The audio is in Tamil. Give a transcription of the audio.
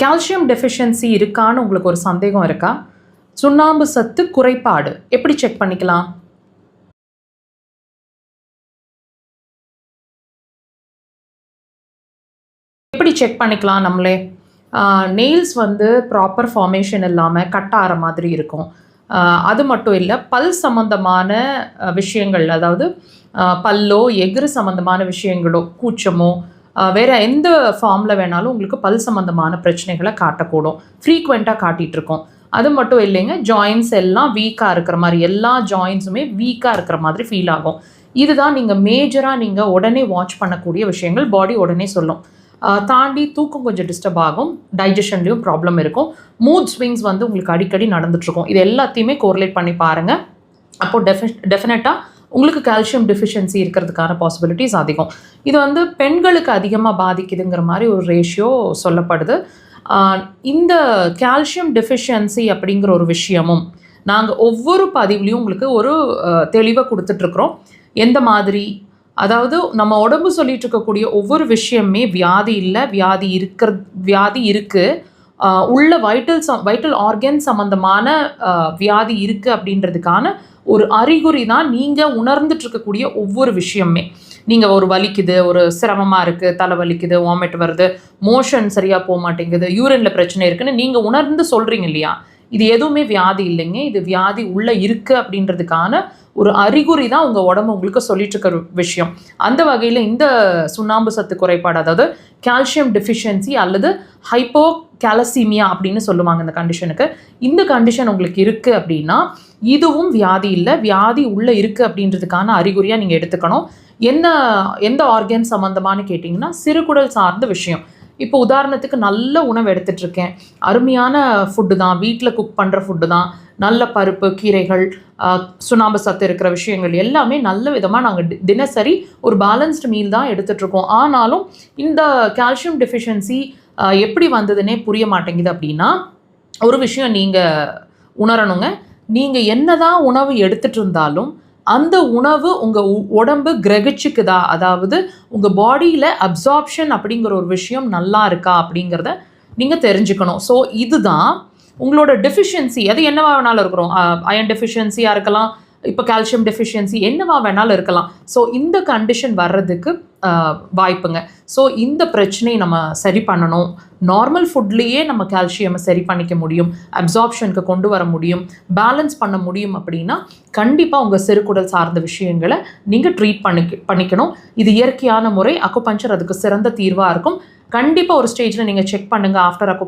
கால்சியம் டெஃபிஷியன்சி இருக்கான்னு உங்களுக்கு ஒரு சந்தேகம் இருக்கா? சுண்ணாம்பு சத்து குறைபாடு எப்படி செக் பண்ணிக்கலாம்? எப்படி செக் பண்ணிக்கலாம் நம்மளே? நெயில்ஸ் வந்து ப்ராப்பர் ஃபார்மேஷன் இல்லாமல் கட் ஆகிற மாதிரி இருக்கும். அது மட்டும் இல்லை, பல் சம்மந்தமான விஷயங்கள், அதாவது பல்லோ எகிறு சம்மந்தமான விஷயங்களோ, கூச்சமோ, வேறு எந்த ஃபார்மில் வேணாலும் உங்களுக்கு பல் சம்மந்தமான பிரச்சனைகளை காட்டக்கூடும். ஃப்ரீக்வெண்ட்டாக காட்டிகிட்ருக்கோம். அது மட்டும் இல்லைங்க, ஜாயின்ஸ் எல்லாம் வீக்காக இருக்கிற மாதிரி, எல்லா ஜாயின்ஸுமே வீக்காக இருக்கிற மாதிரி ஃபீல் ஆகும். இதுதான் நீங்கள் மேஜராக நீங்கள் உடனே வாட்ச் பண்ணக்கூடிய விஷயங்கள். பாடி உடனே சொல்லும். தாண்டி தூக்கம் கொஞ்சம் டிஸ்டர்ப் ஆகும், டைஜஷன்லேயும் ப்ராப்ளம் இருக்கும், மூட் ஸ்விங்ஸ் வந்து உங்களுக்கு அடிக்கடி நடந்துகிட்ருக்கும். இது எல்லாத்தையுமே கோரிலேட் பண்ணி பாருங்கள். அப்போது டெஃபினட்டாக உங்களுக்கு கால்சியம் டெஃபிஷியன்சி இருக்கிறதுக்கான பாசிபிலிட்டிஸ் அதிகம். இது வந்து பெண்களுக்கு அதிகமாக பாதிக்குதுங்கிற மாதிரி ஒரு ரேஷியோ சொல்லப்படுது. இந்த கால்சியம் டெஃபிஷியன்சி அப்படிங்கிற ஒரு விஷயமும் நாங்கள் ஒவ்வொரு பதிவுலையும் உங்களுக்கு ஒரு தெளிவை கொடுத்துட்ருக்குறோம். எந்த மாதிரி, அதாவது நம்ம உடம்பு சொல்லிட்டு இருக்கக்கூடிய ஒவ்வொரு விஷயமே வியாதி இல்லை, வியாதி இருக்குது, உள்ள வைட்டல் ஆர்கன் சம்மந்தமான வியாதி இருக்குது அப்படின்றதுக்கான ஒரு அறிகுறி தான் நீங்கள் உணர்ந்துட்டு இருக்கக்கூடிய ஒவ்வொரு விஷயமே. நீங்கள் ஒரு வலிக்குது, ஒரு சிரமமாக இருக்குது, தலை வலிக்குது, வாமிட் வருது, மோஷன் சரியாக போக மாட்டேங்குது, யூரினில் பிரச்சனை இருக்குதுன்னு நீங்கள் உணர்ந்து சொல்கிறீங்க இல்லையா? இது எதுவுமே வியாதி இல்லைங்க. இது வியாதி உள்ளே இருக்குது அப்படின்றதுக்கான ஒரு அறிகுறி தான் உங்கள் உடம்பு உங்களுக்கு சொல்லிட்டு இருக்கிற விஷயம். அந்த வகையில் இந்த சுண்ணாம்பு சத்து குறைபாடு, அதாவது கால்சியம் டெஃபிஷியன்சி அல்லது ஹைப்போகாலசீமியா அப்படின்னு சொல்லுவாங்க இந்த கண்டிஷனுக்கு. இந்த கண்டிஷன் உங்களுக்கு இருக்குது அப்படின்னா இதுவும் வியாதி இல்லை, வியாதி உள்ளே இருக்குது அப்படின்றதுக்கான அறிகுறியாக நீங்கள் எடுத்துக்கணும். எந்த ஆர்கன் சம்மந்தமானு கேட்டிங்கன்னா சிறுகுடல் சார்ந்த விஷயம். இப்போ உதாரணத்துக்கு நல்ல உணவு எடுத்துகிட்ருக்கேன், அருமையான ஃபுட்டு தான், வீட்டில் குக் பண்ணுற ஃபுட்டு தான், நல்ல பருப்பு, கீரைகள், சுண்ணாம்பு சத்து இருக்கிற விஷயங்கள் எல்லாமே நல்ல விதமாக நாங்கள் தினசரி ஒரு பேலன்ஸ்டு மீல் தான் எடுத்துகிட்ருக்கோம். ஆனாலும் இந்த கால்சியம் டெஃபிஷியன்சி எப்படி வந்ததுன்னே புரிய மாட்டேங்குது. அப்படின்னா ஒரு விஷயம் நீங்கள் உணரணுங்க. நீங்கள் என்ன தான் உணவு எடுத்துகிட்டு இருந்தாலும் அந்த உணவு உங்கள் உடம்பு கிரகிச்சுக்குதா, அதாவது உங்கள் பாடியில் அப்சார்ப்ஷன் அப்படிங்கிற ஒரு விஷயம் நல்லா இருக்கா அப்படிங்கிறத நீங்கள் தெரிஞ்சுக்கணும். ஸோ இதுதான் உங்களோட டெஃபிஷியன்சி. அது என்னவா வேணாலும் இருக்கிறோம், அயன் டெஃபிஷியன்சியாக இருக்கலாம், இப்போ கால்சியம் டெஃபிஷியன்சி என்னவா வேணாலும் இருக்கலாம். ஸோ இந்த கண்டிஷன் வர்றதுக்கு வாய்ப்புங்க. ஸோ இந்த பிரச்சனையை நம்ம சரி பண்ணணும். நார்மல் ஃபுட்லேயே நம்ம கால்சியமை சரி பண்ணிக்க முடியும், அப்சார்ப்ஷனுக்கு கொண்டு வர முடியும், பேலன்ஸ் பண்ண முடியும். அப்படின்னா கண்டிப்பாக உங்கள் சிறுகுடல் சார்ந்த விஷயங்களை நீங்கள் ட்ரீட் பண்ணிக்கணும். இது இயற்கையான முறை. அக்குபஞ்சர் அதுக்கு சிறந்த தீர்வாக இருக்கும். கண்டிப்பாக ஒரு ஸ்டேஜில் நீங்கள் செக் பண்ணுங்கள் ஆஃப்டர் அக்குபஞ்சர்.